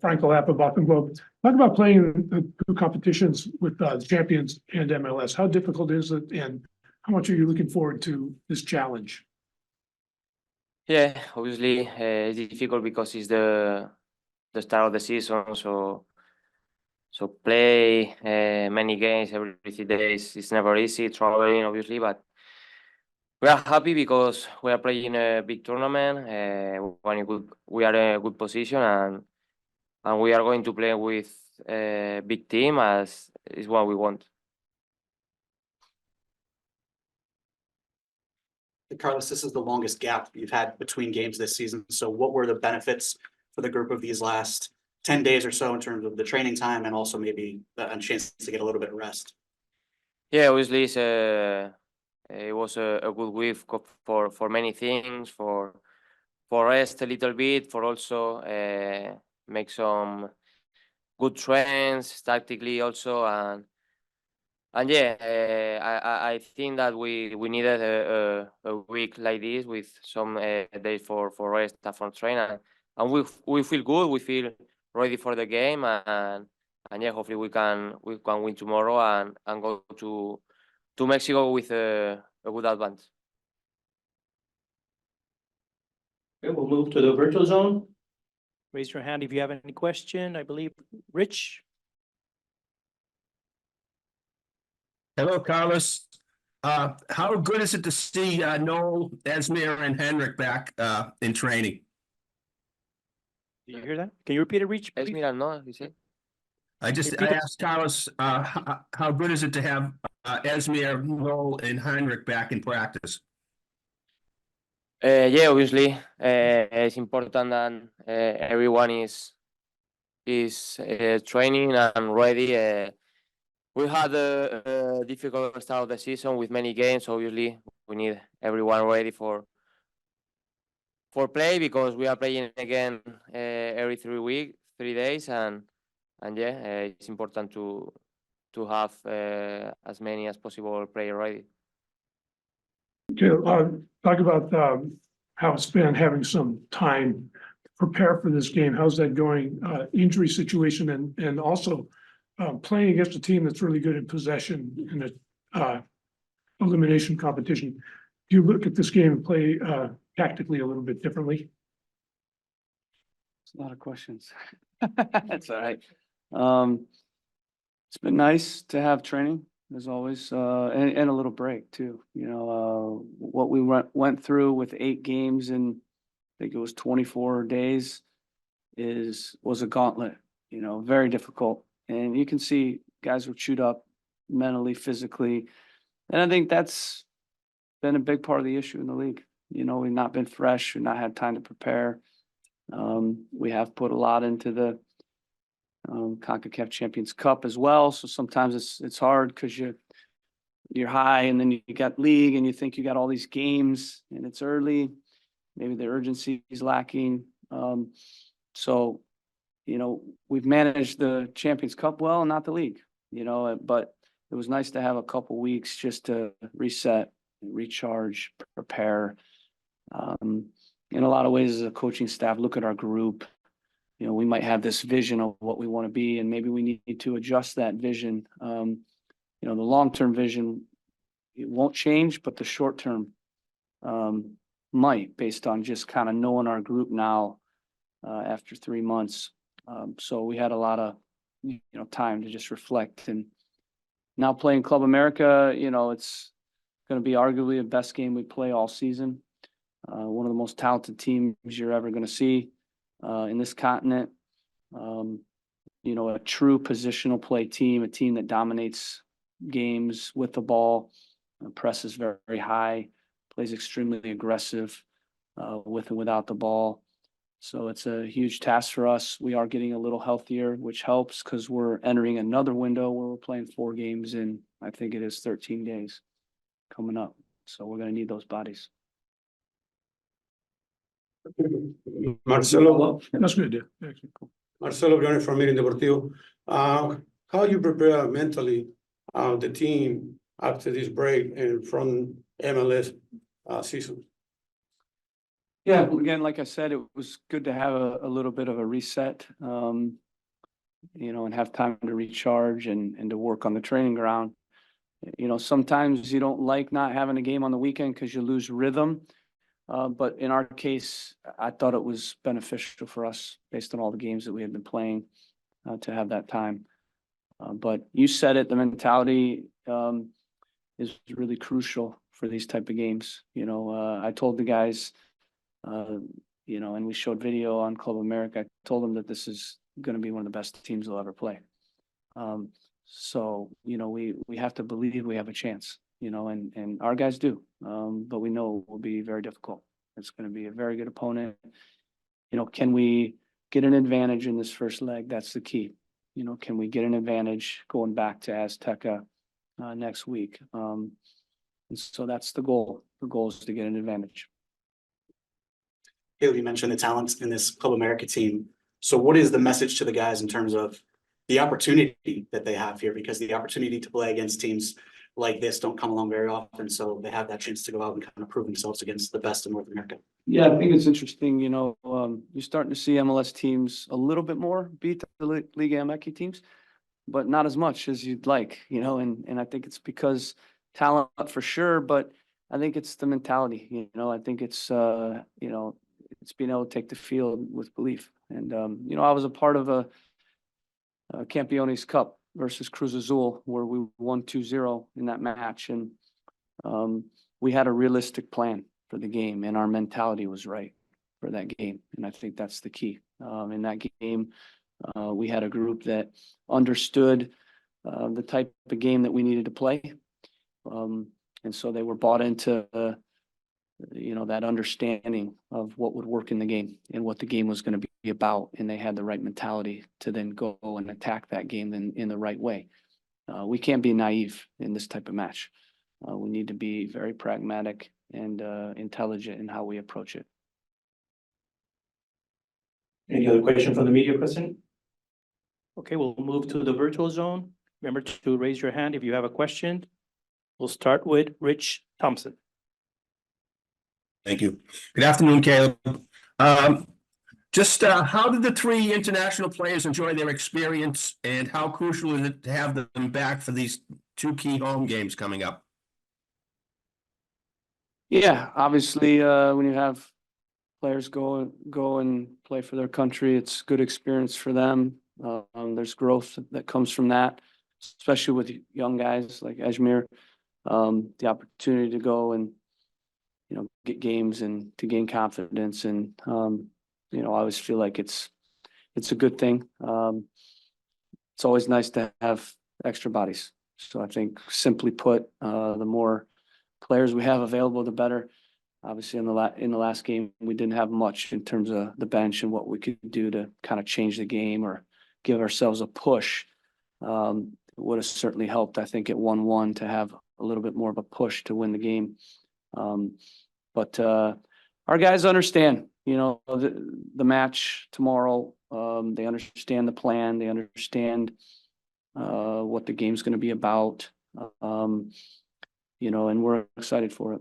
Franco Appa about the Globe. Talk about playing the two competitions with the Champions and MLS. How difficult is it, and how much are you looking forward to this challenge? Yeah, obviously it's difficult because it's the start of the season, so play many games every 3 days. It's never easy traveling, obviously, but we are happy because we are playing a big tournament. We are in a good position, and we are going to play with a big team, as is what we want. Carlos, this is the longest gap you've had between games this season. So what were the benefits for the group of these last 10 days or so in terms of the training time and also maybe a chance to get a little bit of rest? Yeah, obviously it was a good week for many things, for rest a little bit, for also make some good trends tactically also, and yeah, I think that we needed a week like this with some days for rest after training, and we feel good. We feel ready for the game, and yeah, hopefully we can win tomorrow and go to Mexico with a good advance. Okay, we'll move to the virtual zone. Raise your hand if you have any question. I believe Rich. Hello, Carlos. How good is it to see Noel, Esmir, and Henrik back in training? Did you hear that? Can you repeat it, Rich? please? Esmir, no, you said? I asked Carlos, how good is it to have Esmir, Noel, and Henrik back in practice? Yeah, obviously, it's important that everyone is training and ready. We had a difficult start of the season with many games. Obviously, we need everyone ready for play, because we are playing again every 3 days, and yeah, it's important to have as many as possible player ready. Okay, talk about how it's been having some time to prepare for this game. How's that going? Injury situation, and also playing against a team that's really good in possession in a elimination competition. Do you look at this game and play tactically a little bit differently? It's a lot of questions. That's all right. It's been nice to have training, as always, and a little break too. You know, what we went through with 8 games in, I think it was 24 days, was a gauntlet. You know, very difficult, and you can see guys were chewed up mentally, physically, and I think that's been a big part of the issue in the league. You know, we've not been fresh, we've not had time to prepare. We have put a lot into the Concachampions Champions Cup as well. So sometimes it's hard because you're high, and then you got league, and you think you got all these games, and it's early. Maybe the urgency is lacking. So, you know, we've managed the Champions Cup well, and not the league. You know, but it was nice to have a couple weeks just to reset, recharge, prepare. In a lot of ways, as a coaching staff, look at our group. You know, we might have this vision of what we want to be, and maybe we need to adjust that vision. You know, the long-term vision, it won't change, but the short-term might, based on just kind of knowing our group now after 3 months. So we had a lot of, you know, time to just reflect. And now playing Club America, you know, it's going to be arguably the best game we play all season. One of the most talented teams you're ever going to see in this continent. You know, a true positional play team, a team that dominates games with the ball, presses very, very high, plays extremely aggressive with and without the ball. So it's a huge task for us. We are getting a little healthier, which helps because we're entering another window where we're playing 4 games in, I think it is 13 days coming up. So we're going to need those bodies. Marcelo, That's good, yeah. Marcelo Briones from Meeting Deportivo. How you prepare mentally the team after this break and from MLS season? Yeah, well, again, like I said, it was good to have a little bit of a reset, and have time to recharge and to work on the training ground. Sometimes you don't like not having a game on the weekend because you lose rhythm. But in our case, I thought it was beneficial for us based on all the games that we had been playing to have that time. But you said it, the mentality is really crucial for these type of games. I told the guys, and we showed video on Club America. I told them that this is going to be one of the best teams they'll ever play. So we have to believe we have a chance, and our guys do. But we know it will be very difficult. It's going to be a very good opponent. Can we get an advantage in this first leg? That's the key. Can we get an advantage going back to Azteca next week? And so that's the goal. The goal is to get an advantage. Caleb, you mentioned the talents in this Club America team. So what is the message to the guys in terms of the opportunity that they have here? Because the opportunity to play against teams like this don't come along very often. So they have that chance to go out and kind of prove themselves against the best in North America. Yeah, I think it's interesting, you're starting to see MLS teams a little bit more beat the Liga MX teams, but not as much as you'd like, and I think it's because talent for sure, but I think it's the mentality, I think it's, it's being able to take the field with belief. And, I was a part of a Campeones Cup versus Cruz Azul where we won 2-0 in that match. And we had a realistic plan for the game and our mentality was right for that game. And I think that's the key. In that game, we had a group that understood the type of game that we needed to play. And so they were bought into that understanding of what would work in the game and what the game was going to be about. And they had the right mentality to then go and attack that game in the right way. We can't be naive in this type of match. We need to be very pragmatic and intelligent in how we approach it. Any other question from the media, President? Okay, we'll move to the virtual zone. Remember to raise your hand if you have a question. We'll start with Rich Thompson. Thank you. Good afternoon, Caleb. Just how did the three international players enjoy their experience, and how crucial is it to have them back for these two key home games coming up? Yeah, obviously, when you have players go and play for their country, it's good experience for them. There's growth that comes from that, especially with young guys like Ajmer. The opportunity to go and get games and to gain confidence, and I always feel like it's a good thing. It's always nice to have extra bodies. So I think, simply put, the more players we have available, the better. Obviously, in the last game, we didn't have much in terms of the bench and what we could do to kind of change the game or give ourselves a push. It would have certainly helped, I think, at 1-1 to have a little bit more of a push to win the game. But our guys understand, the match tomorrow. They understand the plan. They understand what the game's going to be about. And we're excited for it.